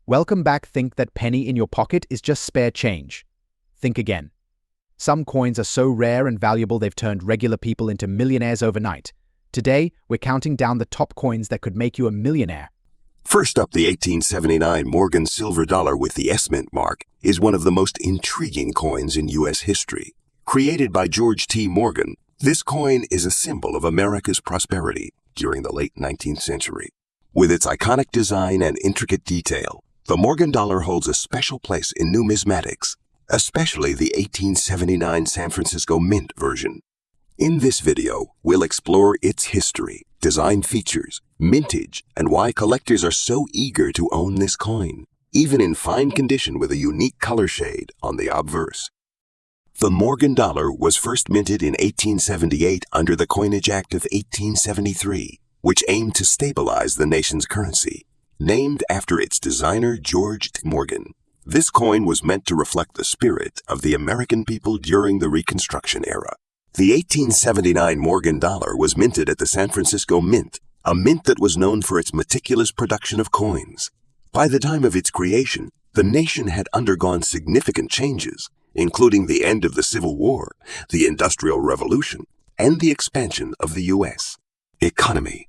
Welcome back. Think that penny in your pocket is just spare change. Think again. Some coins are so rare and valuable they've turned regular people into millionaires overnight. Today, we're counting down the top coins that could make you a millionaire. First up, the 1879 Morgan silver dollar with the S mint mark is one of the most intriguing coins in U.S. history. Created by George T. Morgan, this coin is a symbol of America's prosperity during the late 19th century. With its iconic design and intricate detail, the Morgan dollar holds a special place in numismatics, especially the 1879 San Francisco Mint version. In this video, we'll explore its history, design features, mintage, and why collectors are so eager to own this coin, even in fine condition with a unique color shade on the obverse. The Morgan dollar was first minted in 1878 under the Coinage Act of 1873, which aimed to stabilize the nation's currency. Named after its designer George T. Morgan, this coin was meant to reflect the spirit of the American people during the Reconstruction era. The 1879 Morgan dollar was minted at the San Francisco Mint, a mint that was known for its meticulous production of coins. By the time of its creation, the nation had undergone significant changes, including the end of the Civil War, the Industrial Revolution, and the expansion of the U.S. economy.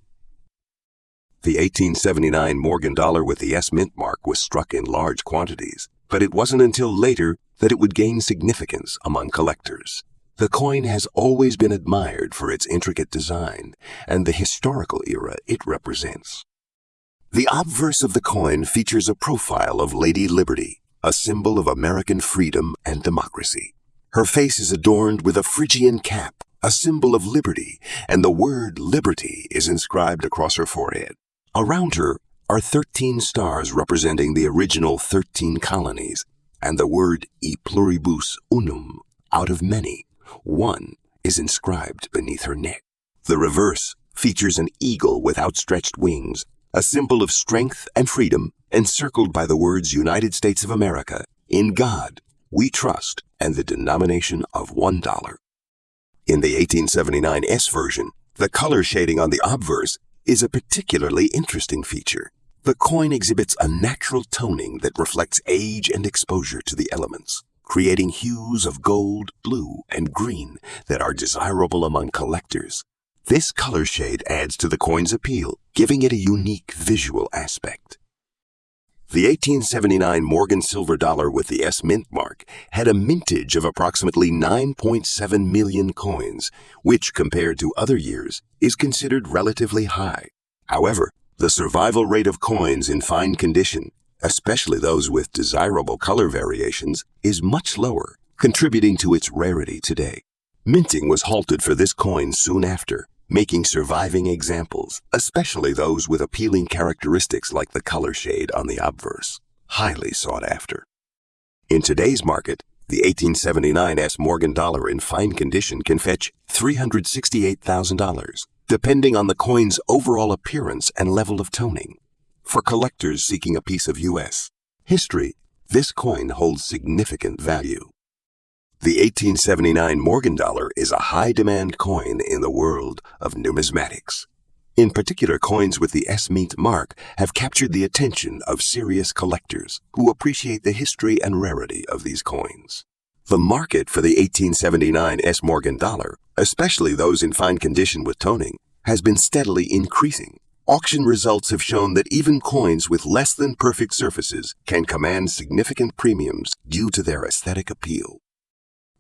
The 1879 Morgan dollar with the S mint mark was struck in large quantities, but it wasn't until later that it would gain significance among collectors. The coin has always been admired for its intricate design and the historical era it represents. The obverse of the coin features a profile of Lady Liberty, a symbol of American freedom and democracy. Her face is adorned with a Phrygian cap, a symbol of liberty, and the word liberty is inscribed across her forehead. Around her are 13 stars representing the original 13 colonies, and the word e pluribus unum, out of many, one, is inscribed beneath her neck. The reverse features an eagle with outstretched wings, a symbol of strength and freedom, encircled by the words United States of America, in God, we trust, and the denomination of $1. In the 1879 S version, the color shading on the obverse is a particularly interesting feature. The coin exhibits a natural toning that reflects age and exposure to the elements, creating hues of gold, blue, and green that are desirable among collectors. This color shade adds to the coin's appeal, giving it a unique visual aspect. The 1879 Morgan silver dollar with the S mint mark had a mintage of approximately 9.7 million coins, which, compared to other years, is considered relatively high. However, the survival rate of coins in fine condition, especially those with desirable color variations, is much lower, contributing to its rarity today. Minting was halted for this coin soon after, making surviving examples, especially those with appealing characteristics like the color shade on the obverse, highly sought after. In today's market, the 1879 S Morgan dollar in fine condition can fetch $368,000, depending on the coin's overall appearance and level of toning. For collectors seeking a piece of U.S. history, this coin holds significant value. The 1879 Morgan dollar is a high-demand coin in the world of numismatics. In particular, coins with the S mint mark have captured the attention of serious collectors who appreciate the history and rarity of these coins. The market for the 1879 S Morgan dollar, especially those in fine condition with toning, has been steadily increasing. Auction results have shown that even coins with less than perfect surfaces can command significant premiums due to their aesthetic appeal.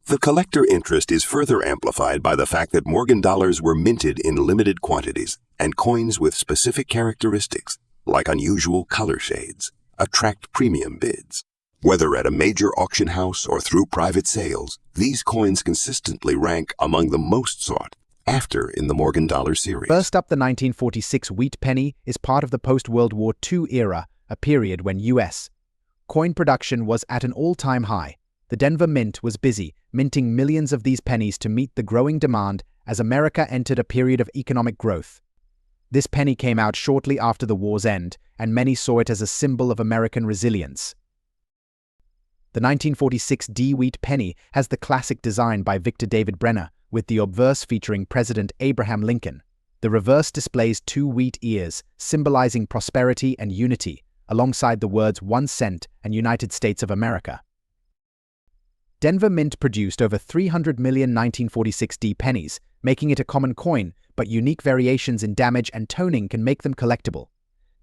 The collector interest is further amplified by the fact that Morgan dollars were minted in limited quantities, and coins with specific characteristics, like unusual color shades, attract premium bids. Whether at a major auction house or through private sales, these coins consistently rank among the most sought after in the Morgan dollar series. First up, the 1946 wheat penny is part of the post-World War II era, a period when U.S. coin production was at an all-time high. The Denver Mint was busy, minting millions of these pennies to meet the growing demand as America entered a period of economic growth. This penny came out shortly after the war's end, and many saw it as a symbol of American resilience. The 1946 D wheat penny has the classic design by Victor David Brenner, with the obverse featuring President Abraham Lincoln. The reverse displays two wheat ears, symbolizing prosperity and unity, alongside the words 1 cent and United States of America. Denver Mint produced over 300 million 1946D pennies, making it a common coin, but unique variations in damage and toning can make them collectible.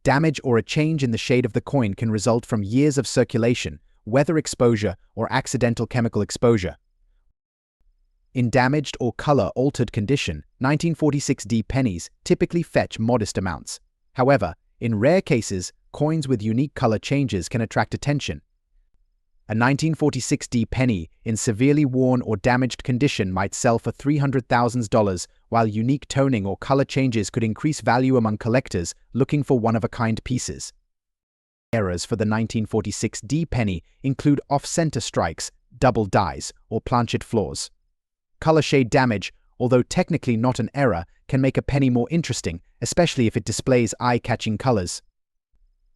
Damage or a change in the shade of the coin can result from years of circulation, weather exposure, or accidental chemical exposure. In damaged or color-altered condition, 1946D pennies typically fetch modest amounts. However, in rare cases, coins with unique color changes can attract attention. A 1946D penny in severely worn or damaged condition might sell for $300,000, while unique toning or color changes could increase value among collectors looking for one-of-a-kind pieces. Errors for the 1946D penny include off-center strikes, double dies, or planchet flaws. Color shade damage, although technically not an error, can make a penny more interesting, especially if it displays eye-catching colors.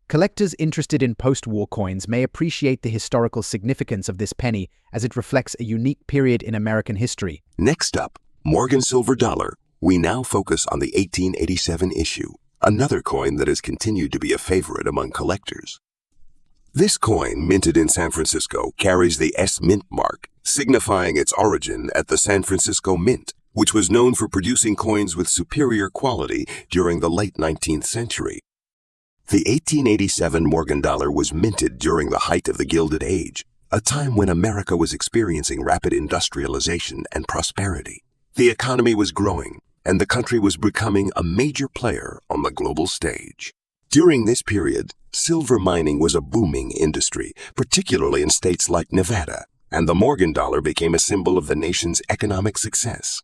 Collectors interested in post-war coins may appreciate the historical significance of this penny as it reflects a unique period in American history. Next up, Morgan Silver Dollar. We now focus on the 1887 issue, another coin that has continued to be a favorite among collectors. This coin, minted in San Francisco, carries the S Mint mark, signifying its origin at the San Francisco Mint, which was known for producing coins with superior quality during the late 19th century. The 1887 Morgan dollar was minted during the height of the Gilded Age, a time when America was experiencing rapid industrialization and prosperity. The economy was growing, and the country was becoming a major player on the global stage. During this period, silver mining was a booming industry, particularly in states like Nevada, and the Morgan dollar became a symbol of the nation's economic success.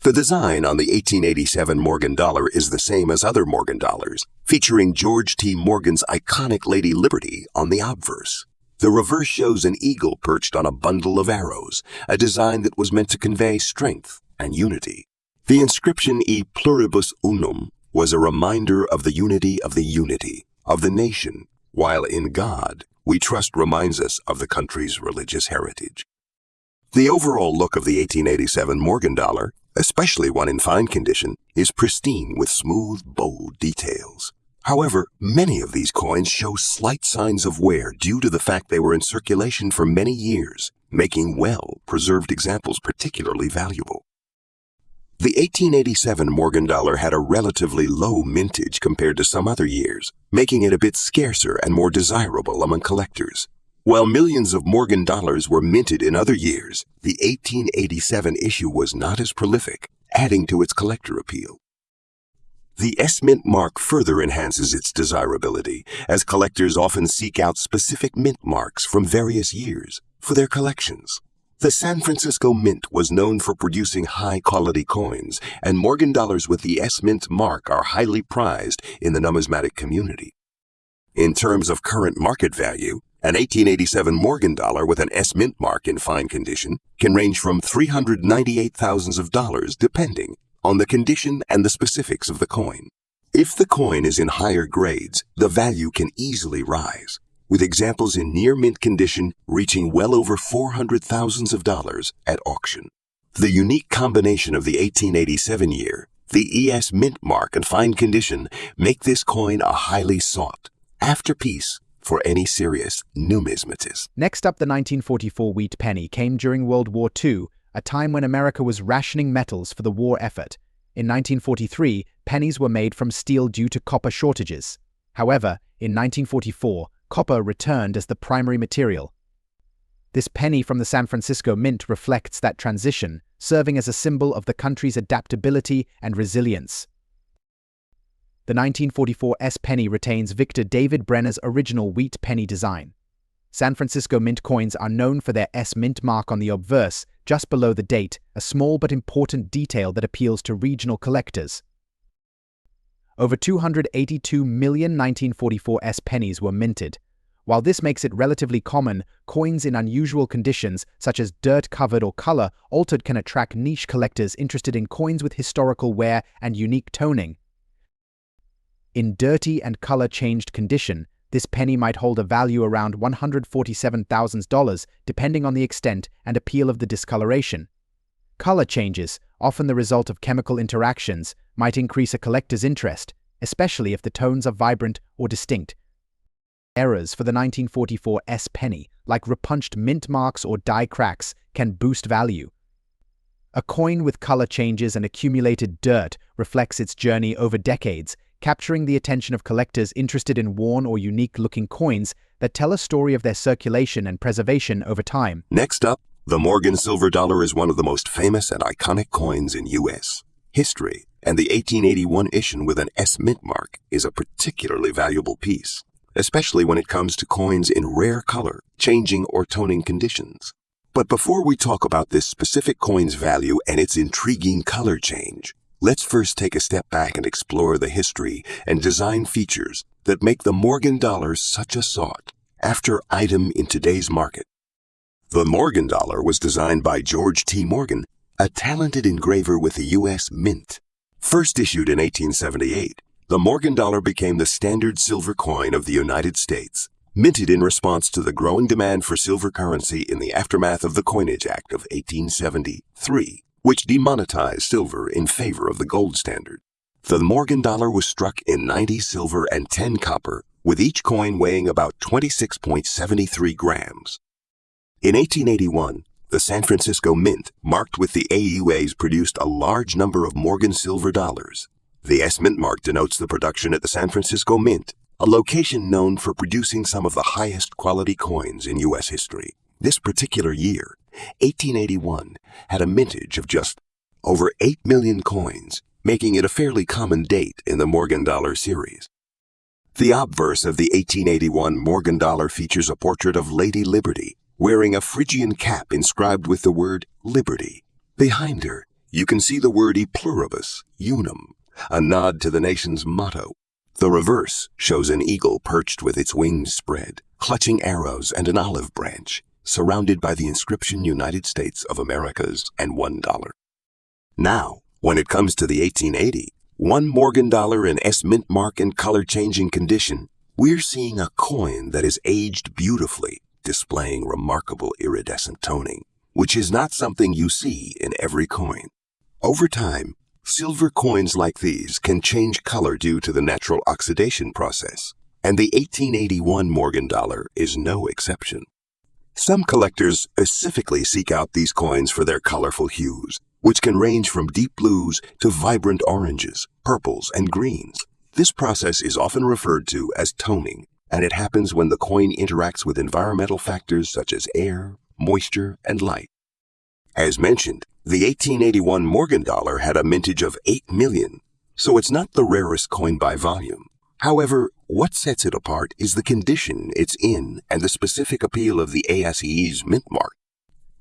The design on the 1887 Morgan dollar is the same as other Morgan dollars, featuring George T. Morgan's iconic Lady Liberty on the obverse. The reverse shows an eagle perched on a bundle of arrows, a design that was meant to convey strength and unity. The inscription E pluribus unum was a reminder of the unity of the nation, while in God we trust reminds us of the country's religious heritage. The overall look of the 1887 Morgan dollar, especially one in fine condition, is pristine with smooth, bold details. However, many of these coins show slight signs of wear due to the fact they were in circulation for many years, making well-preserved examples particularly valuable. The 1887 Morgan dollar had a relatively low mintage compared to some other years, making it a bit scarcer and more desirable among collectors. While millions of Morgan dollars were minted in other years, the 1887 issue was not as prolific, adding to its collector appeal. The S Mint mark further enhances its desirability, as collectors often seek out specific mint marks from various years for their collections. The San Francisco Mint was known for producing high-quality coins, and Morgan dollars with the S Mint mark are highly prized in the numismatic community. In terms of current market value, an 1887 Morgan dollar with an S Mint mark in fine condition can range from $398,000 depending on the condition and the specifics of the coin. If the coin is in higher grades, the value can easily rise, with examples in near mint condition reaching well over $400,000 at auction. The unique combination of the 1887 year, the ES Mint mark and fine condition make this coin a highly sought afterpiece for any serious numismatist. Next up, the 1944 wheat penny came during World War II, a time when America was rationing metals for the war effort. In 1943, pennies were made from steel due to copper shortages. However, in 1944, copper returned as the primary material. This penny from the San Francisco Mint reflects that transition, serving as a symbol of the country's adaptability and resilience. The 1944 S penny retains Victor David Brenner's original wheat penny design. San Francisco Mint coins are known for their S Mint mark on the obverse, just below the date, a small but important detail that appeals to regional collectors. Over 282 million 1944 S pennies were minted. While this makes it relatively common, coins in unusual conditions, such as dirt-covered or color-altered, can attract niche collectors interested in coins with historical wear and unique toning. In dirty and color-changed condition, this penny might hold a value around $147,000 depending on the extent and appeal of the discoloration. Color changes, often the result of chemical interactions, might increase a collector's interest, especially if the tones are vibrant or distinct. Errors for the 1944 S penny, like repunched mint marks or die cracks, can boost value. A coin with color changes and accumulated dirt reflects its journey over decades, capturing the attention of collectors interested in worn or unique-looking coins that tell a story of their circulation and preservation over time. Next up, the Morgan silver dollar is one of the most famous and iconic coins in U.S. history, and the 1881 issue with an S mint mark is a particularly valuable piece, especially when it comes to coins in rare color, changing or toning conditions. But before we talk about this specific coin's value and its intriguing color change, let's first take a step back and explore the history and design features that make the Morgan dollar such a sought-after item in today's market. The Morgan dollar was designed by George T. Morgan, a talented engraver with the U.S. Mint. First issued in 1878, the Morgan dollar became the standard silver coin of the United States, minted in response to the growing demand for silver currency in the aftermath of the Coinage Act of 1873, which demonetized silver in favor of the gold standard. The Morgan dollar was struck in 90 silver and 10 copper, with each coin weighing about 26.73 grams. In 1881, the San Francisco Mint, marked with the AUAs, produced a large number of Morgan silver dollars. The S Mint mark denotes the production at the San Francisco Mint, a location known for producing some of the highest quality coins in U.S. history. This particular year, 1881, had a mintage of just over 8 million coins, making it a fairly common date in the Morgan dollar series. The obverse of the 1881 Morgan dollar features a portrait of Lady Liberty, wearing a Phrygian cap inscribed with the word Liberty. Behind her, you can see the word E pluribus unum, a nod to the nation's motto. The reverse shows an eagle perched with its wings spread, clutching arrows and an olive branch, surrounded by the inscription United States of Americas and $1. Now, when it comes to the 1880, one Morgan dollar in S mint mark and color-changing condition, we're seeing a coin that is aged beautifully, displaying remarkable iridescent toning, which is not something you see in every coin. Over time, silver coins like these can change color due to the natural oxidation process, and the 1881 Morgan dollar is no exception. Some collectors specifically seek out these coins for their colorful hues, which can range from deep blues to vibrant oranges, purples, and greens. This process is often referred to as toning, and it happens when the coin interacts with environmental factors such as air, moisture, and light. As mentioned, the 1881 Morgan dollar had a mintage of 8 million, so it's not the rarest coin by volume. However, what sets it apart is the condition it's in and the specific appeal of the ASE's mint mark.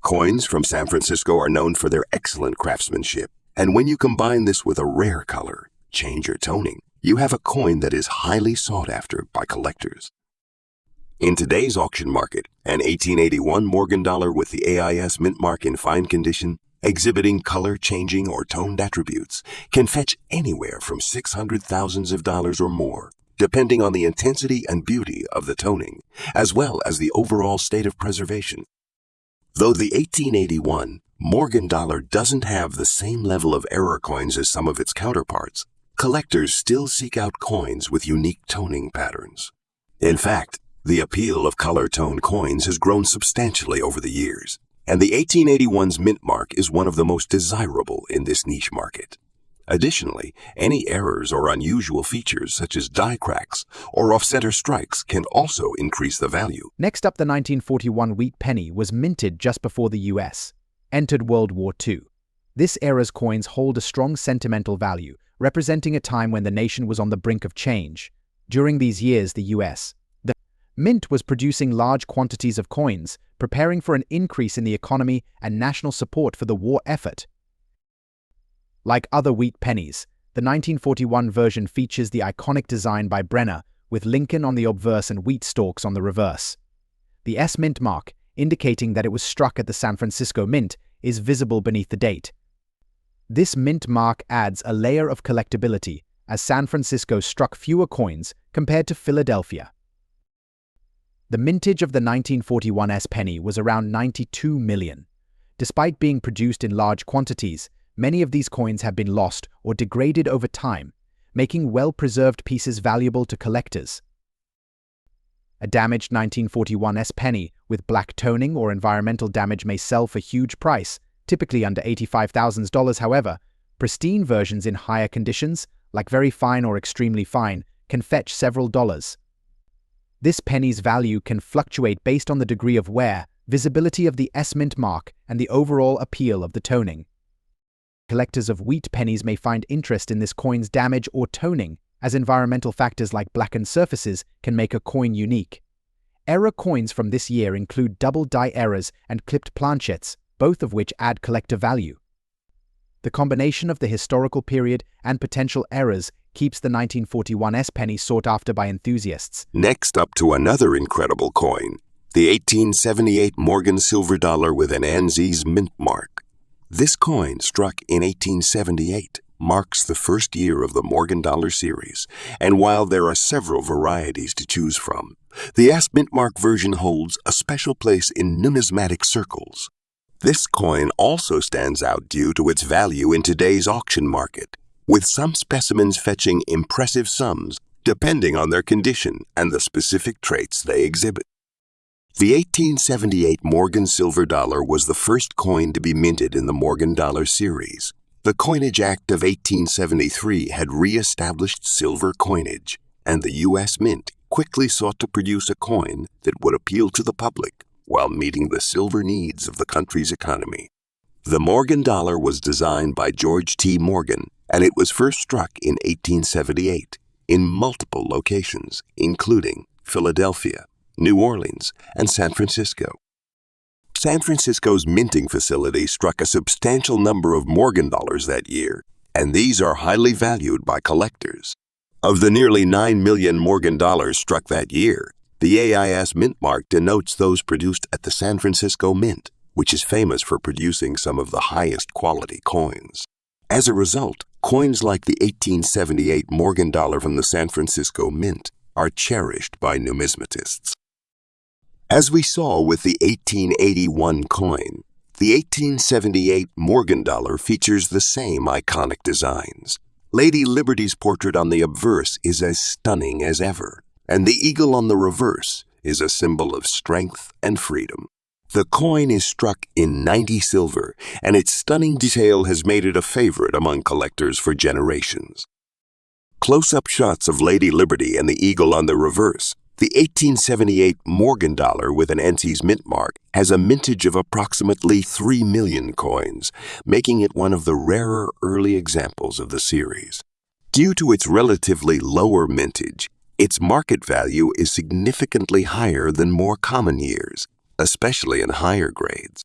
Coins from San Francisco are known for their excellent craftsmanship, and when you combine this with a rare color, change or toning, you have a coin that is highly sought after by collectors. In today's auction market, an 1881 Morgan dollar with the AIS mint mark in fine condition, exhibiting color-changing or toned attributes, can fetch anywhere from $600,000 or more, depending on the intensity and beauty of the toning, as well as the overall state of preservation. Though the 1881 Morgan dollar doesn't have the same level of error coins as some of its counterparts, collectors still seek out coins with unique toning patterns. In fact, the appeal of color-toned coins has grown substantially over the years, and the 1881's mint mark is one of the most desirable in this niche market. Additionally, any errors or unusual features such as die cracks or off-center strikes can also increase the value. Next up, the 1941 wheat penny was minted just before the U.S. entered World War II. This era's coins hold a strong sentimental value, representing a time when the nation was on the brink of change. During these years, the U.S. Mint was producing large quantities of coins, preparing for an increase in the economy and national support for the war effort. Like other wheat pennies, the 1941 version features the iconic design by Brenner, with Lincoln on the obverse and wheat stalks on the reverse. The S Mint mark, indicating that it was struck at the San Francisco Mint, is visible beneath the date. This mint mark adds a layer of collectability, as San Francisco struck fewer coins compared to Philadelphia. The mintage of the 1941 S penny was around 92 million. Despite being produced in large quantities, many of these coins have been lost or degraded over time, making well-preserved pieces valuable to collectors. A damaged 1941 penny with black toning or environmental damage may sell for huge price, typically under $85,000. However, pristine versions in higher conditions, like very fine or extremely fine, can fetch several dollars. This penny's value can fluctuate based on the degree of wear, visibility of the S-mint mark, and the overall appeal of the toning. Collectors of wheat pennies may find interest in this coin's damage or toning, as environmental factors like blackened surfaces can make a coin unique. Error coins from this year include double die errors and clipped planchettes, both of which add collector value. The combination of the historical period and potential errors keeps the 1941 penny sought after by enthusiasts. Next up to another incredible coin, the 1878 Morgan silver dollar with an ANZ's mint mark. This coin, struck in 1878, marks the first year of the Morgan dollar series, and while there are several varieties to choose from, the S mint mark version holds a special place in numismatic circles. This coin also stands out due to its value in today's auction market, with some specimens fetching impressive sums depending on their condition and the specific traits they exhibit. The 1878 Morgan silver dollar was the first coin to be minted in the Morgan dollar series. The Coinage Act of 1873 had re-established silver coinage, and the U.S. Mint quickly sought to produce a coin that would appeal to the public while meeting the silver needs of the country's economy. The Morgan dollar was designed by George T. Morgan, and it was first struck in 1878 in multiple locations, including Philadelphia, New Orleans, and San Francisco. San Francisco's minting facility struck a substantial number of Morgan dollars that year, and these are highly valued by collectors. Of the nearly 9 million Morgan dollars struck that year, the AIS mint mark denotes those produced at the San Francisco Mint, which is famous for producing some of the highest quality coins. As a result, coins like the 1878 Morgan dollar from the San Francisco Mint are cherished by numismatists. As we saw with the 1881 coin, the 1878 Morgan dollar features the same iconic designs. Lady Liberty's portrait on the obverse is as stunning as ever, and the eagle on the reverse is a symbol of strength and freedom. The coin is struck in 90 silver, and its stunning detail has made it a favorite among collectors for generations. Close-up shots of Lady Liberty and the eagle on the reverse. The 1878 Morgan dollar with an ANZ's mint mark has a mintage of approximately 3 million coins, making it one of the rarer early examples of the series. Due to its relatively lower mintage, its market value is significantly higher than more common years, especially in higher grades.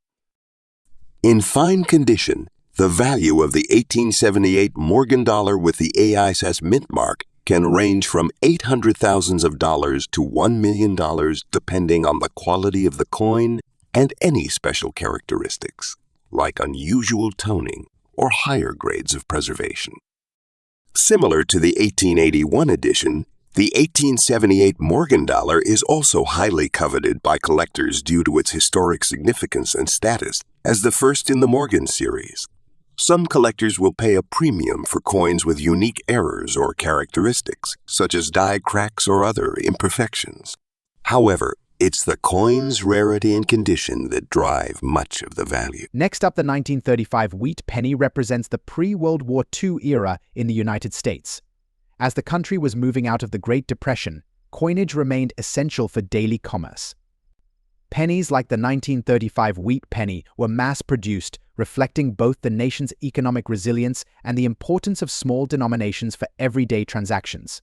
In fine condition, the value of the 1878 Morgan dollar with the AIS mint mark can range from $800,000 to $1 million depending on the quality of the coin and any special characteristics, like unusual toning or higher grades of preservation. Similar to the 1881 edition, the 1878 Morgan dollar is also highly coveted by collectors due to its historic significance and status as the first in the Morgan series. Some collectors will pay a premium for coins with unique errors or characteristics, such as die cracks or other imperfections. However, it's the coin's rarity and condition that drive much of the value. Next up, the 1935 wheat penny represents the pre-World War II era in the United States. As the country was moving out of the Great Depression, coinage remained essential for daily commerce. Pennies like the 1935 wheat penny were mass-produced, reflecting both the nation's economic resilience and the importance of small denominations for everyday transactions.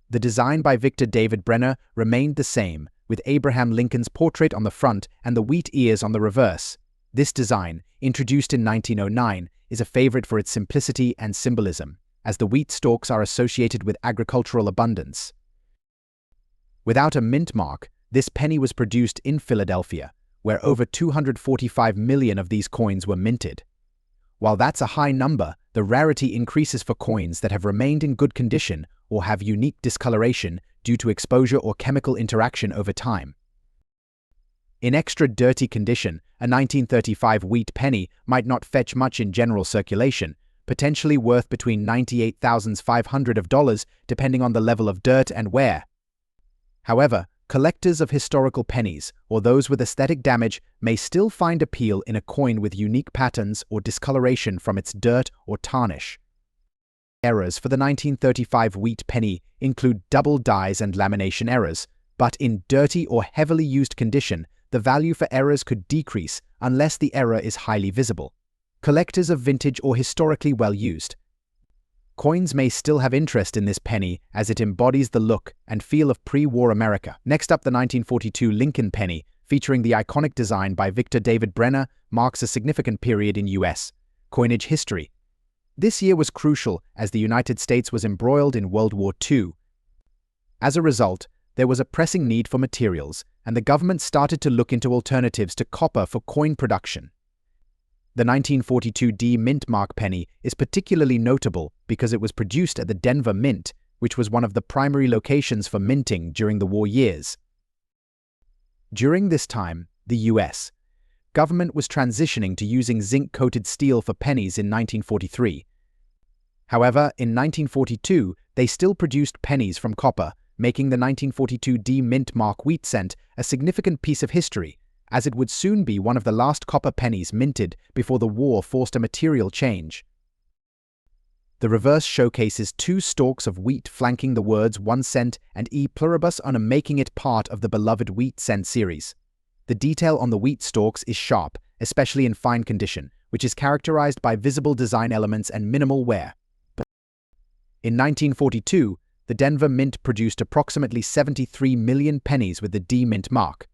The design by Victor David Brenner remained the same, with Abraham Lincoln's portrait on the front and the wheat ears on the reverse. This design, introduced in 1909, is a favorite for its simplicity and symbolism, as the wheat stalks are associated with agricultural abundance. Without a mint mark, this penny was produced in Philadelphia, where over 245 million of these coins were minted. While that's a high number, the rarity increases for coins that have remained in good condition or have unique discoloration due to exposure or chemical interaction over time. In extra dirty condition, a 1935 wheat penny might not fetch much in general circulation, potentially worth between $98,500 depending on the level of dirt and wear. However, collectors of historical pennies, or those with aesthetic damage, may still find appeal in a coin with unique patterns or discoloration from its dirt or tarnish. Errors for the 1935 wheat penny include double dies and lamination errors, but in dirty or heavily used condition, the value for errors could decrease unless the error is highly visible. Collectors of vintage or historically well-used coins may still have interest in this penny as it embodies the look and feel of pre-war America. Next up, the 1942 Lincoln penny, featuring the iconic design by Victor David Brenner, marks a significant period in U.S. coinage history. This year was crucial as the United States was embroiled in World War II. As a result, there was a pressing need for materials, and the government started to look into alternatives to copper for coin production. The 1942 D Mint Mark penny is particularly notable because it was produced at the Denver Mint, which was one of the primary locations for minting during the war years. During this time, the U.S. government was transitioning to using zinc-coated steel for pennies in 1943. However, in 1942, they still produced pennies from copper, making the 1942 D Mint Mark wheat cent a significant piece of history, as it would soon be one of the last copper pennies minted before the war forced a material change. The reverse showcases two stalks of wheat flanking the words 1 cent and E pluribus unum, making it part of the beloved wheat cent series. The detail on the wheat stalks is sharp, especially in fine condition, which is characterized by visible design elements and minimal wear. In 1942, the Denver Mint produced approximately 73 million pennies with the D Mint mark.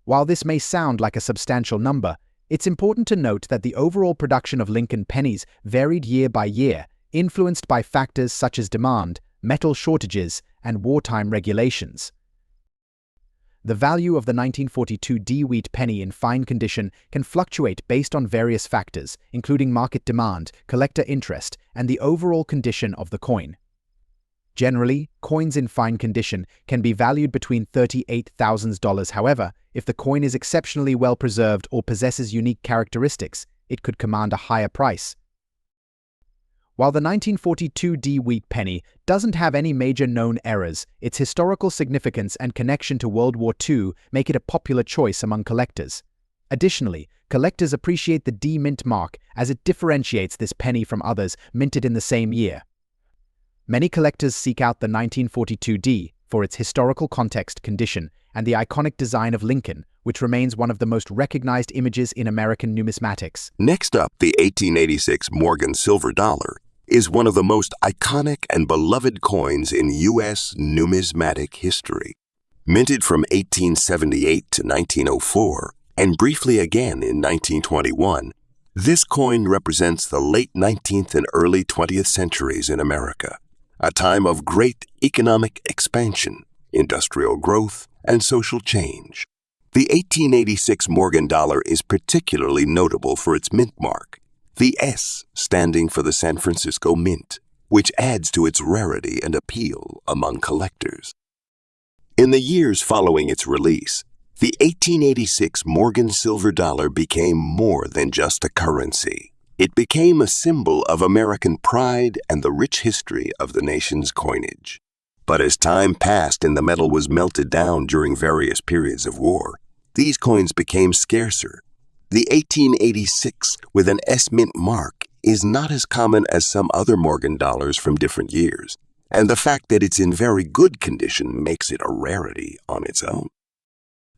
While this may sound like a substantial number, it's important to note that the overall production of Lincoln pennies varied year by year, influenced by factors such as demand, metal shortages, and wartime regulations. The value of the 1942 D wheat penny in fine condition can fluctuate based on various factors, including market demand, collector interest, and the overall condition of the coin. Generally, coins in fine condition can be valued between $38,000. However, if the coin is exceptionally well preserved or possesses unique characteristics, it could command a higher price. While the 1942 D wheat penny doesn't have any major known errors, its historical significance and connection to World War II make it a popular choice among collectors. Additionally, collectors appreciate the D Mint mark as it differentiates this penny from others minted in the same year. Many collectors seek out the 1942 D for its historical context, condition, and the iconic design of Lincoln, which remains one of the most recognized images in American numismatics. Next up, the 1886 Morgan silver dollar is one of the most iconic and beloved coins in U.S. numismatic history. Minted from 1878 to 1904, and briefly again in 1921, this coin represents the late 19th and early 20th centuries in America, a time of great economic expansion, industrial growth, and social change. The 1886 Morgan dollar is particularly notable for its mint mark, the S standing for the San Francisco Mint, which adds to its rarity and appeal among collectors. In the years following its release, the 1886 Morgan silver dollar became more than just a currency. It became a symbol of American pride and the rich history of the nation's coinage. But as time passed and the metal was melted down during various periods of war, these coins became scarcer. The 1886 with an S Mint mark is not as common as some other Morgan dollars from different years, and the fact that it's in very good condition makes it a rarity on its own.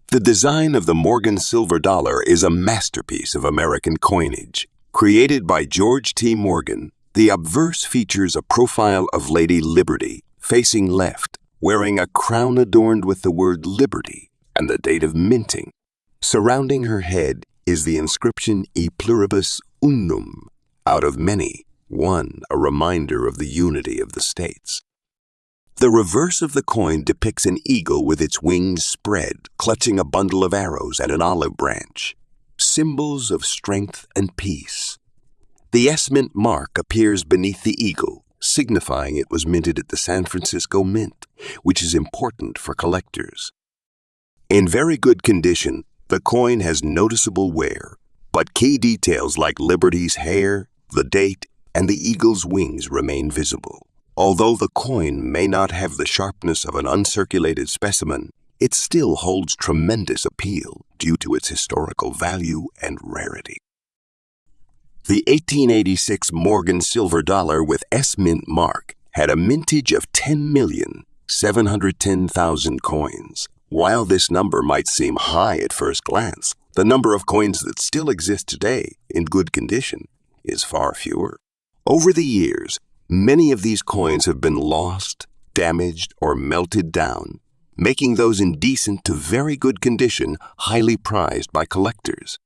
The design of the Morgan silver dollar is a masterpiece of American coinage. Created by George T. Morgan, the obverse features a profile of Lady Liberty, facing left, wearing a crown adorned with the word Liberty and the date of minting. Surrounding her head is the inscription E pluribus unum, out of many, one, a reminder of the unity of the states. The reverse of the coin depicts an eagle with its wings spread, clutching a bundle of arrows and an olive branch, symbols of strength and peace. The S Mint mark appears beneath the eagle, signifying it was minted at the San Francisco Mint, which is important for collectors. In very good condition, the coin has noticeable wear, but key details like Liberty's hair, the date, and the eagle's wings remain visible. Although the coin may not have the sharpness of an uncirculated specimen, it still holds tremendous appeal due to its historical value and rarity. The 1886 Morgan silver dollar with S mint mark had a mintage of 10,710,000 coins. While this number might seem high at first glance, the number of coins that still exist today in good condition is far fewer. Over the years, many of these coins have been lost, damaged, or melted down, making those in decent to very good condition highly prized by collectors.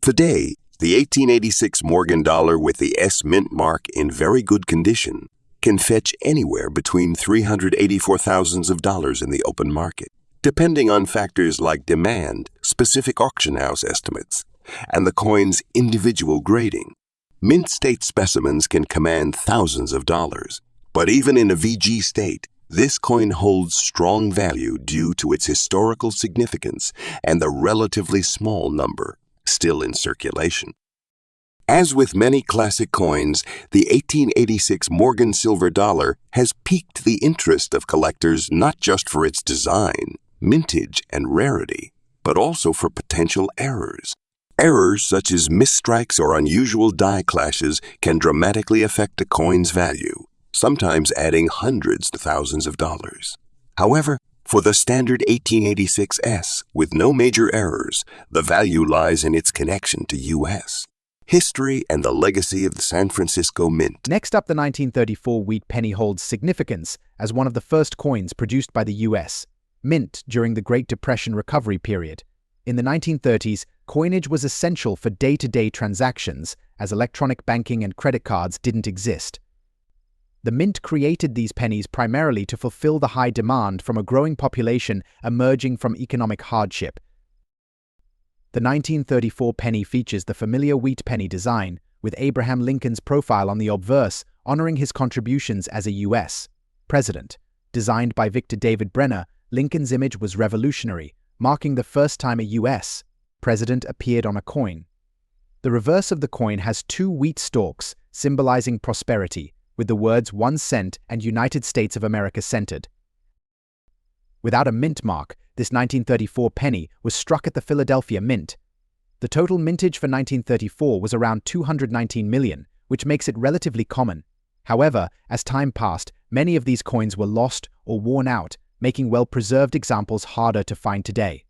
Today, the 1886 Morgan dollar with the S mint mark in very good condition can fetch anywhere between $384,000 in the open market, depending on factors like demand, specific auction house estimates, and the coin's individual grading. Mint state specimens can command thousands of dollars, but even in a VG state, this coin holds strong value due to its historical significance and the relatively small number still in circulation. As with many classic coins, the 1886 Morgan silver dollar has piqued the interest of collectors not just for its design, mintage, and rarity, but also for potential errors. Errors such as misstrikes or unusual die clashes can dramatically affect a coin's value, sometimes adding hundreds to thousands of dollars. However, for the standard 1886S, with no major errors, the value lies in its connection to U.S. history and the legacy of the San Francisco Mint. Next up, the 1934 wheat penny holds significance as one of the first coins produced by the U.S. Mint during the Great Depression recovery period. In the 1930s, coinage was essential for day-to-day transactions as electronic banking and credit cards didn't exist. The Mint created these pennies primarily to fulfill the high demand from a growing population emerging from economic hardship. The 1934 penny features the familiar wheat penny design, with Abraham Lincoln's profile on the obverse, honoring his contributions as a U.S. president. Designed by Victor David Brenner, Lincoln's image was revolutionary, marking the first time a U.S. president appeared on a coin. The reverse of the coin has two wheat stalks, symbolizing prosperity, with the words 1 cent and United States of America centered. Without a mint mark, this 1934 penny was struck at the Philadelphia Mint. The total mintage for 1934 was around 219 million, which makes it relatively common. However, as time passed, many of these coins were lost or worn out, making well-preserved examples harder to find today.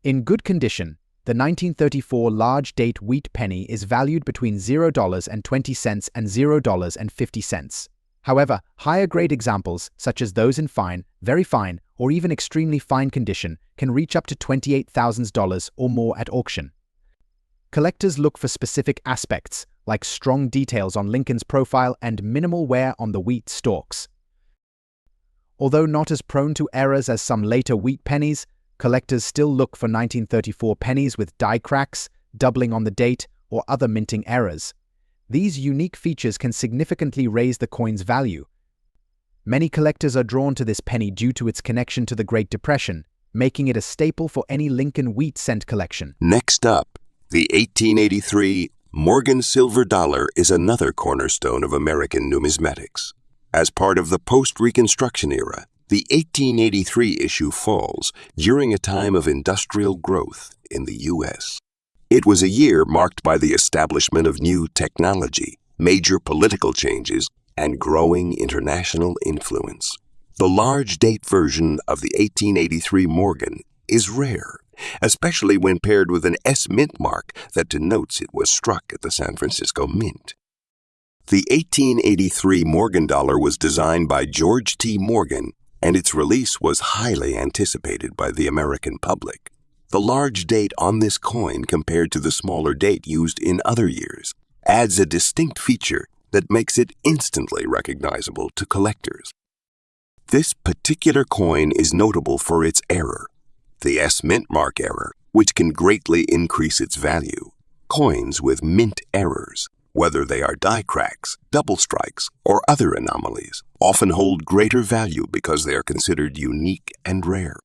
In good condition, the 1934 large-date wheat penny is valued between $0.20 and $0.50. However, higher-grade examples, such as those in fine, very fine, or even extremely fine condition, can reach up to $28,000 or more at auction. Collectors look for specific aspects, like strong details on Lincoln's profile and minimal wear on the wheat stalks. Although not as prone to errors as some later wheat pennies, collectors still look for 1934 pennies with die cracks, doubling on the date, or other minting errors. These unique features can significantly raise the coin's value. Many collectors are drawn to this penny due to its connection to the Great Depression, making it a staple for any Lincoln wheat cent collection. Next up, the 1883 Morgan silver dollar is another cornerstone of American numismatics. As part of the post-Reconstruction era, the 1883 issue falls during a time of industrial growth in the U.S. It was a year marked by the establishment of new technology, major political changes, and growing international influence. The large-date version of the 1883 Morgan is rare, especially when paired with an S mint mark that denotes it was struck at the San Francisco Mint. The 1883 Morgan dollar was designed by George T. Morgan, and its release was highly anticipated by the American public. The large date on this coin compared to the smaller date used in other years adds a distinct feature that makes it instantly recognizable to collectors. This particular coin is notable for its error, the S mint mark error, which can greatly increase its value. Coins with mint errors, whether they are die cracks, double strikes, or other anomalies, often hold greater value because they are considered unique and rare.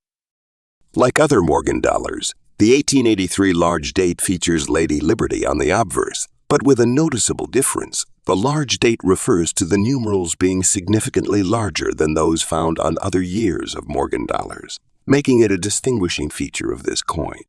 Like other Morgan dollars, the 1883 large date features Lady Liberty on the obverse, But with a noticeable difference. The large date refers to the numerals being significantly larger than those found on other years of Morgan dollars, making it a distinguishing feature of this coin.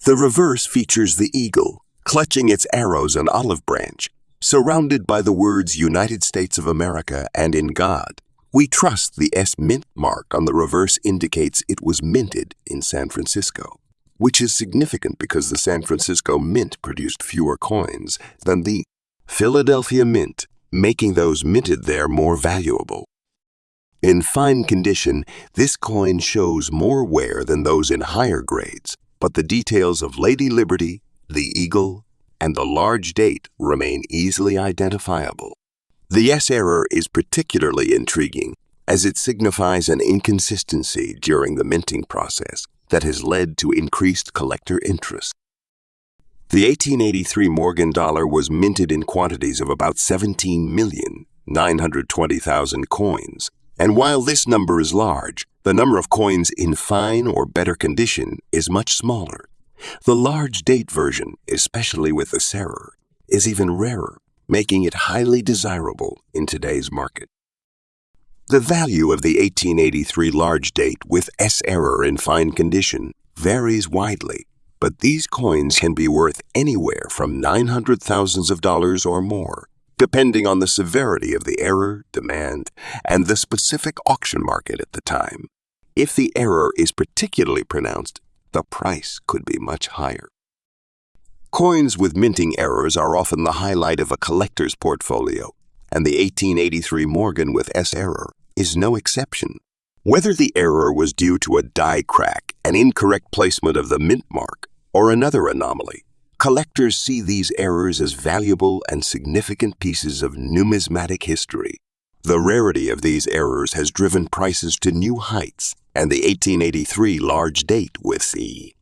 The reverse features the eagle, clutching its arrows and olive branch, surrounded by the words United States of America and in God. We trust the S mint mark on the reverse indicates it was minted in San Francisco, which is significant because the San Francisco Mint produced fewer coins than the Philadelphia Mint, making those minted there more valuable. In fine condition, this coin shows more wear than those in higher grades, but the details of Lady Liberty, the eagle, and the large date remain easily identifiable. The S error is particularly intriguing as it signifies an inconsistency during the minting process that has led to increased collector interest. The 1883 Morgan dollar was minted in quantities of about 17,920,000 coins, and while this number is large, the number of coins in fine or better condition is much smaller. The large date version, especially with the error, is even rarer, making it highly desirable in today's market. The value of the 1883 large date with S error in fine condition varies widely, but these coins can be worth anywhere from $900,000 or more, depending on the severity of the error, demand, and the specific auction market at the time. If the error is particularly pronounced, the price could be much higher. Coins with minting errors are often the highlight of a collector's portfolio, and the 1883 Morgan with S error is no exception. Whether the error was due to a die crack, an incorrect placement of the mint mark, or another anomaly, collectors see these errors as valuable and significant pieces of numismatic history. The rarity of these errors has driven prices to new heights, and the 1883 large date with the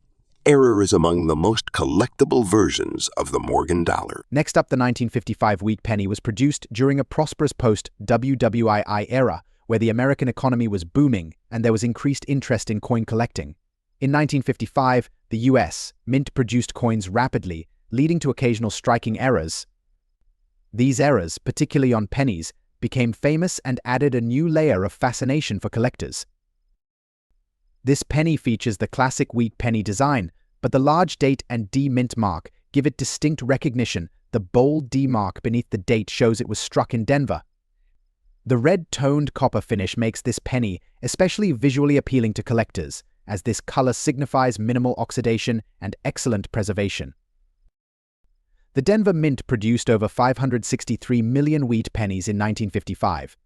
error is among the most collectible versions of the Morgan dollar. Next up, the 1955 wheat penny was produced during a prosperous post-WWII era, where the American economy was booming and there was increased interest in coin collecting. In 1955, the U.S. Mint produced coins rapidly, leading to occasional striking errors. These errors, particularly on pennies, became famous and added a new layer of fascination for collectors. This penny features the classic wheat penny design, but the large date and D mint mark give it distinct recognition. The bold D mark beneath the date shows it was struck in Denver. The red-toned copper finish makes this penny especially visually appealing to collectors, as this color signifies minimal oxidation and excellent preservation. The Denver Mint produced over 563 million wheat pennies in 1955.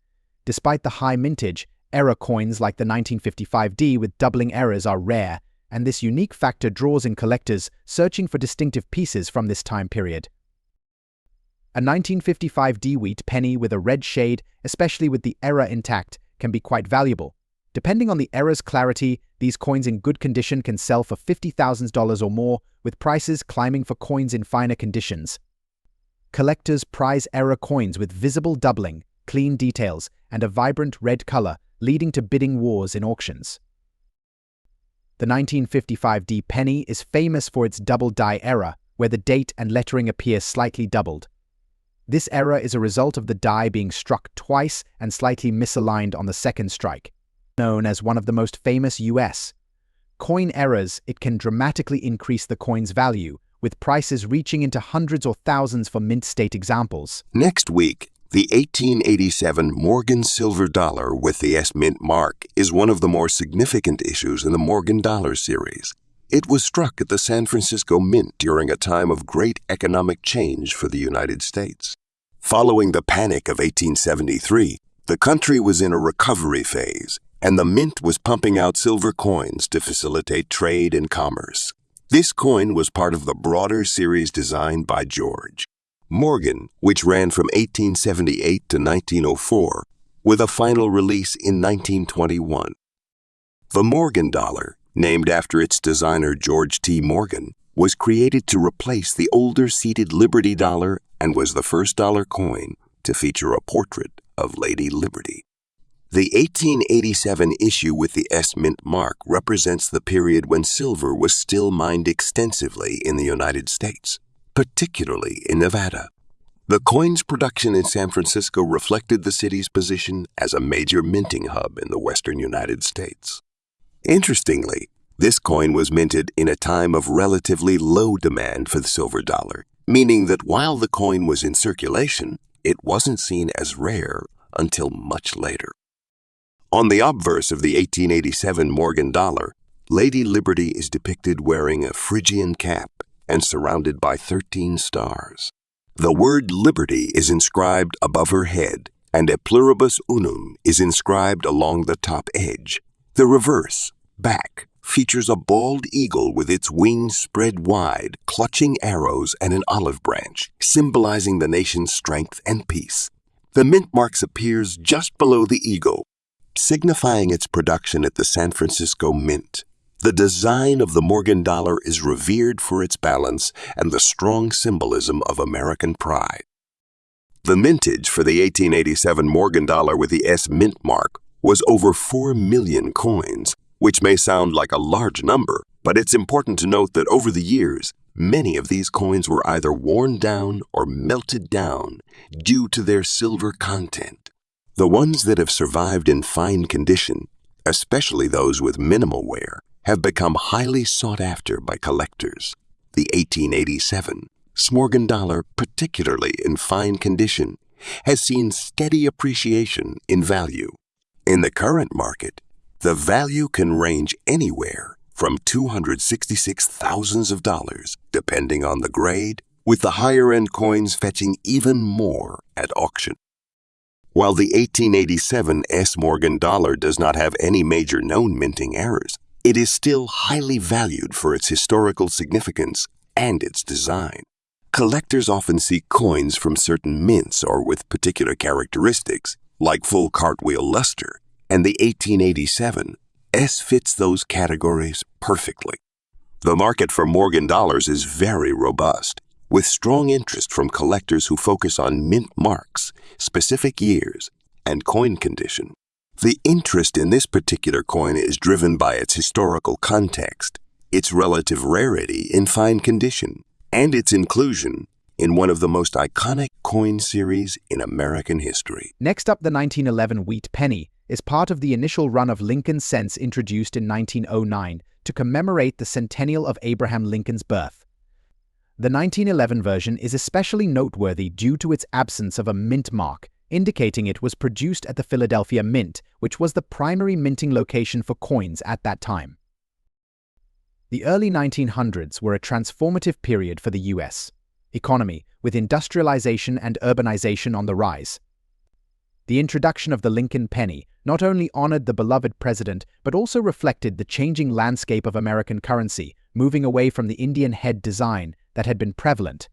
Despite the high mintage, error coins like the 1955D with doubling errors are rare, and this unique factor draws in collectors searching for distinctive pieces from this time period. A 1955D wheat penny with a red shade, especially with the error intact, can be quite valuable. Depending on the error's clarity, these coins in good condition can sell for $50,000 or more, with prices climbing for coins in finer conditions. Collectors prize error coins with visible doubling, clean details, and a vibrant red color, leading to bidding wars in auctions. The 1955D penny is famous for its double die error, where the date and lettering appear slightly doubled. This error is a result of the die being struck twice and slightly misaligned on the second strike. Known as one of the most famous U.S. coin errors, it can dramatically increase the coin's value, with prices reaching into hundreds or thousands for mint state examples. Next week, the 1887 Morgan silver dollar with the S mint mark is one of the more significant issues in the Morgan dollar series. It was struck at the San Francisco Mint during a time of great economic change for the United States. Following the Panic of 1873, the country was in a recovery phase, and the Mint was pumping out silver coins to facilitate trade and commerce. This coin was part of the broader series designed by George Morgan, which ran from 1878 to 1904, with a final release in 1921. The Morgan dollar, named after its designer George T. Morgan, was created to replace the older seated Liberty dollar and was the first dollar coin to feature a portrait of Lady Liberty. The 1887 issue with the S mint mark represents the period when silver was still mined extensively in the United States. particularly in Nevada. The coin's production in San Francisco reflected the city's position as a major minting hub in the western United States. Interestingly, this coin was minted in a time of relatively low demand for the silver dollar, meaning that while the coin was in circulation, it wasn't seen as rare until much later. On the obverse of the 1887 Morgan dollar, Lady Liberty is depicted wearing a Phrygian cap and surrounded by 13 stars. The word liberty is inscribed above her head, and a pluribus unum is inscribed along the top edge. The reverse, back, features a bald eagle with its wings spread wide, clutching arrows and an olive branch, symbolizing the nation's strength and peace. The mint mark appears just below the eagle, signifying its production at the San Francisco Mint. The design of the Morgan dollar is revered for its balance and the strong symbolism of American pride. The mintage for the 1887 Morgan dollar with the S mint mark was over 4 million coins, which may sound like a large number, but it's important to note that over the years, many of these coins were either worn down or melted down due to their silver content. The ones that have survived in fine condition, especially those with minimal wear, have become highly sought after by collectors. The 1887 Morgan dollar, particularly in fine condition, has seen steady appreciation in value. In the current market, the value can range anywhere from $266,000, depending on the grade, with the higher-end coins fetching even more at auction. While the 1887 S Morgan dollar does not have any major known minting errors, it is still highly valued for its historical significance and its design. Collectors often seek coins from certain mints or with particular characteristics, like full cartwheel luster, and the 1887 S fits those categories perfectly. The market for Morgan dollars is very robust, with strong interest from collectors who focus on mint marks, specific years, and coin condition. The interest in this particular coin is driven by its historical context, its relative rarity in fine condition, and its inclusion in one of the most iconic coin series in American history. Next up, the 1911 wheat penny is part of the initial run of Lincoln cents introduced in 1909 to commemorate the centennial of Abraham Lincoln's birth. The 1911 version is especially noteworthy due to its absence of a mint mark, indicating it was produced at the Philadelphia Mint, which was the primary minting location for coins at that time. The early 1900s were a transformative period for the U.S. economy, with industrialization and urbanization on the rise. The introduction of the Lincoln penny not only honored the beloved president, but also reflected the changing landscape of American currency, moving away from the Indian head design that had been prevalent.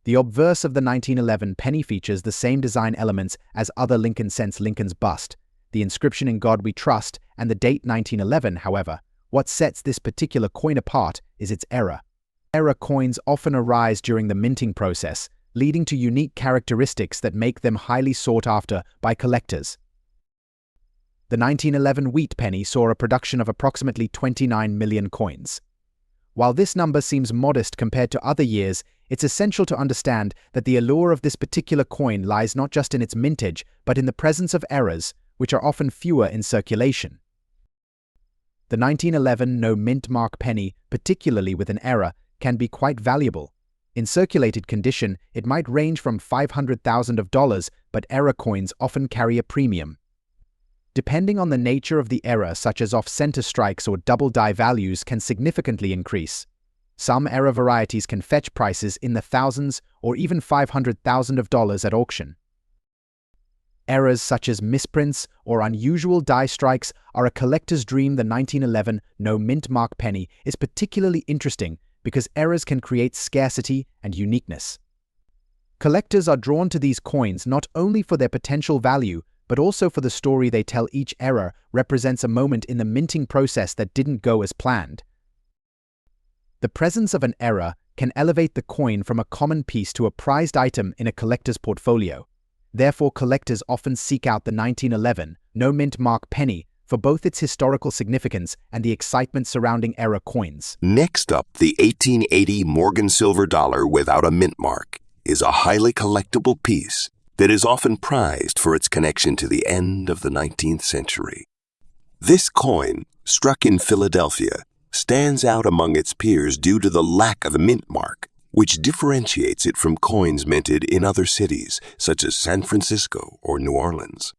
The obverse of the 1911 penny features the same design elements as other Lincoln cents. Lincoln's bust, the inscription "In God We Trust," and the date 1911, however. What sets this particular coin apart is its error. Error coins often arise during the minting process, leading to unique characteristics that make them highly sought after by collectors. The 1911 wheat penny saw a production of approximately 29 million coins. While this number seems modest compared to other years, it's essential to understand that the allure of this particular coin lies not just in its mintage, but in the presence of errors, which are often fewer in circulation. The 1911 no mint mark penny, particularly with an error, can be quite valuable. In circulated condition, it might range from $500,000, but error coins often carry a premium. Depending on the nature of the error, such as off-center strikes or double die values, can significantly increase. Some error varieties can fetch prices in the thousands or even $500,000 at auction. Errors such as misprints or unusual die strikes are a collector's dream. The 1911 no mint mark penny is particularly interesting because errors can create scarcity and uniqueness. Collectors are drawn to these coins not only for their potential value, but also for the story they tell. Each error represents a moment in the minting process that didn't go as planned. The presence of an error can elevate the coin from a common piece to a prized item in a collector's portfolio. Therefore, collectors often seek out the 1911 no mint mark penny for both its historical significance and the excitement surrounding era coins. Next up, the 1880 Morgan silver dollar without a mint mark is a highly collectible piece that is often prized for its connection to the end of the 19th century. This coin, struck in Philadelphia, stands out among its peers due to the lack of a mint mark, which differentiates it from coins minted in other cities, such as San Francisco or New Orleans.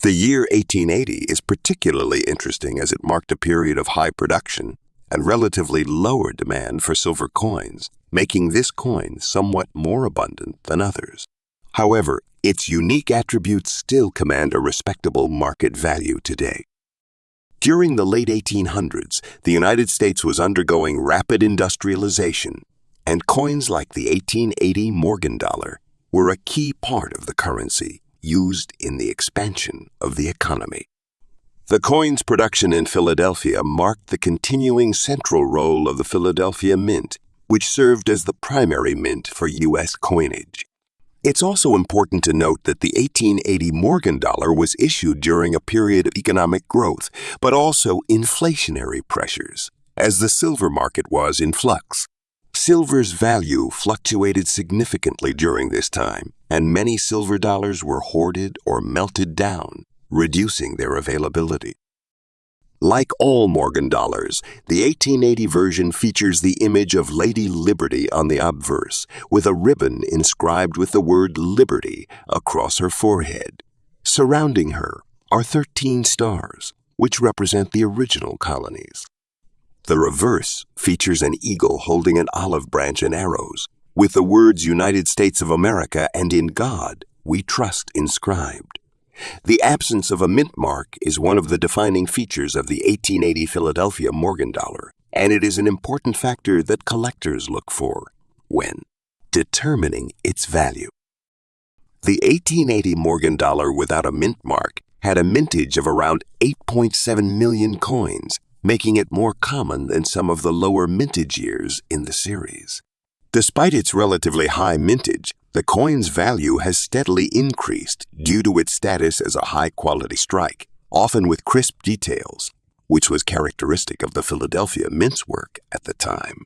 The year 1880 is particularly interesting as it marked a period of high production and relatively lower demand for silver coins, making this coin somewhat more abundant than others. However, its unique attributes still command a respectable market value today. During the late 1800s, the United States was undergoing rapid industrialization, and coins like the 1880 Morgan dollar were a key part of the currency used in the expansion of the economy. The coin's production in Philadelphia marked the continuing central role of the Philadelphia Mint, which served as the primary mint for U.S. coinage. It's also important to note that the 1880 Morgan dollar was issued during a period of economic growth, but also inflationary pressures, as the silver market was in flux. Silver's value fluctuated significantly during this time, and many silver dollars were hoarded or melted down, reducing their availability. Like all Morgan dollars, the 1880 version features the image of Lady Liberty on the obverse, with a ribbon inscribed with the word Liberty across her forehead. Surrounding her are 13 stars, which represent the original colonies. The reverse features an eagle holding an olive branch and arrows, with the words United States of America and In God We Trust inscribed. The absence of a mint mark is one of the defining features of the 1880 Philadelphia Morgan dollar, and it is an important factor that collectors look for when determining its value. The 1880 Morgan dollar without a mint mark had a mintage of around 8.7 million coins, making it more common than some of the lower mintage years in the series. Despite its relatively high mintage, the coin's value has steadily increased due to its status as a high-quality strike, often with crisp details, which was characteristic of the Philadelphia Mint's work at the time.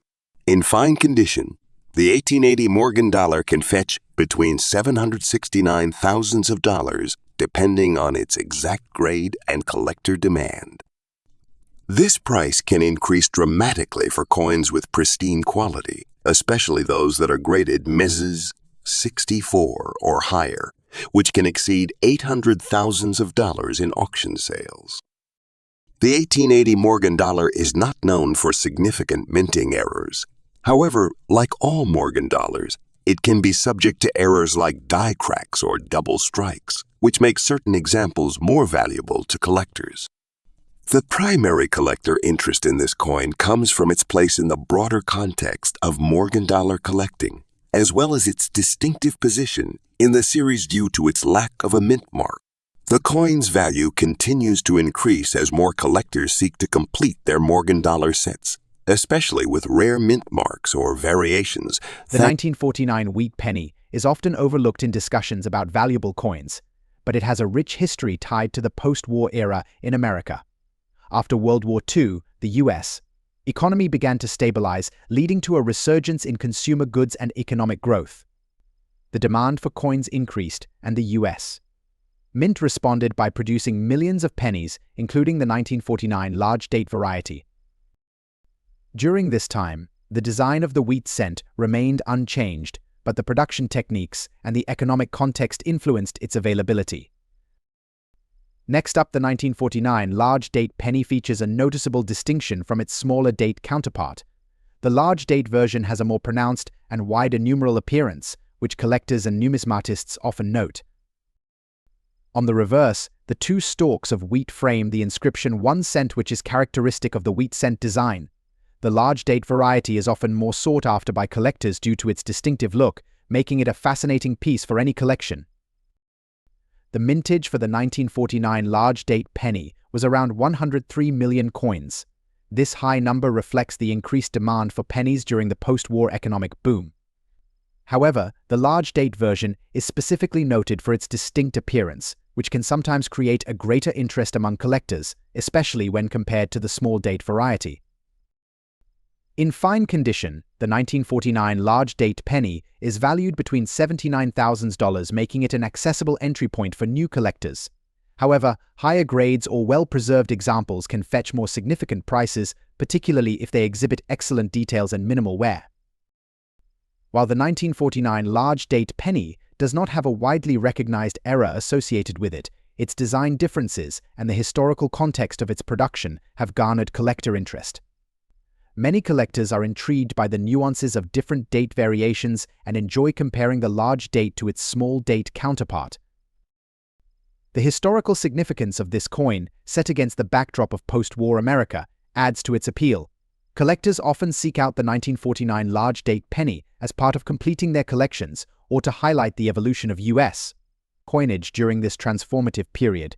In fine condition, the 1880 Morgan dollar can fetch between $769,000 depending on its exact grade and collector demand. This price can increase dramatically for coins with pristine quality, especially those that are graded Mrs. 64 or higher, which can exceed $800,000 in auction sales. The 1880 Morgan dollar is not known for significant minting errors. However, like all Morgan dollars, it can be subject to errors like die cracks or double strikes, which make certain examples more valuable to collectors. The primary collector interest in this coin comes from its place in the broader context of Morgan dollar collecting, as well as its distinctive position in the series due to its lack of a mint mark. The coin's value continues to increase as more collectors seek to complete their Morgan dollar sets, especially with rare mint marks or variations. The 1949 wheat penny is often overlooked in discussions about valuable coins, but it has a rich history tied to the post-war era in America. After World War II, the U.S. economy began to stabilize, leading to a resurgence in consumer goods and economic growth. The demand for coins increased, and the U.S. Mint responded by producing millions of pennies, including the 1949 large-date variety. During this time, the design of the wheat cent remained unchanged, but the production techniques and the economic context influenced its availability. Next up, the 1949 large-date penny features a noticeable distinction from its smaller date counterpart. The large-date version has a more pronounced and wider numeral appearance, which collectors and numismatists often note. On the reverse, the two stalks of wheat frame the inscription 1 cent, which is characteristic of the wheat cent design. The large-date variety is often more sought after by collectors due to its distinctive look, making it a fascinating piece for any collection. The mintage for the 1949 large-date penny was around 103 million coins. This high number reflects the increased demand for pennies during the post-war economic boom. However, the large-date version is specifically noted for its distinct appearance, which can sometimes create a greater interest among collectors, especially when compared to the small-date variety. In fine condition, the 1949 large-date penny is valued between $79,000, making it an accessible entry point for new collectors. However, higher grades or well-preserved examples can fetch more significant prices, particularly if they exhibit excellent details and minimal wear. While the 1949 large-date penny does not have a widely recognized era associated with it, its design differences and the historical context of its production have garnered collector interest. Many collectors are intrigued by the nuances of different date variations and enjoy comparing the large date to its small date counterpart. The historical significance of this coin, set against the backdrop of post-war America, adds to its appeal. Collectors often seek out the 1949 large-date penny as part of completing their collections or to highlight the evolution of U.S. coinage during this transformative period.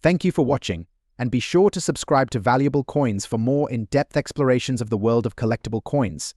Thank you for watching, and be sure to subscribe to Valuable Coins for more in-depth explorations of the world of collectible coins.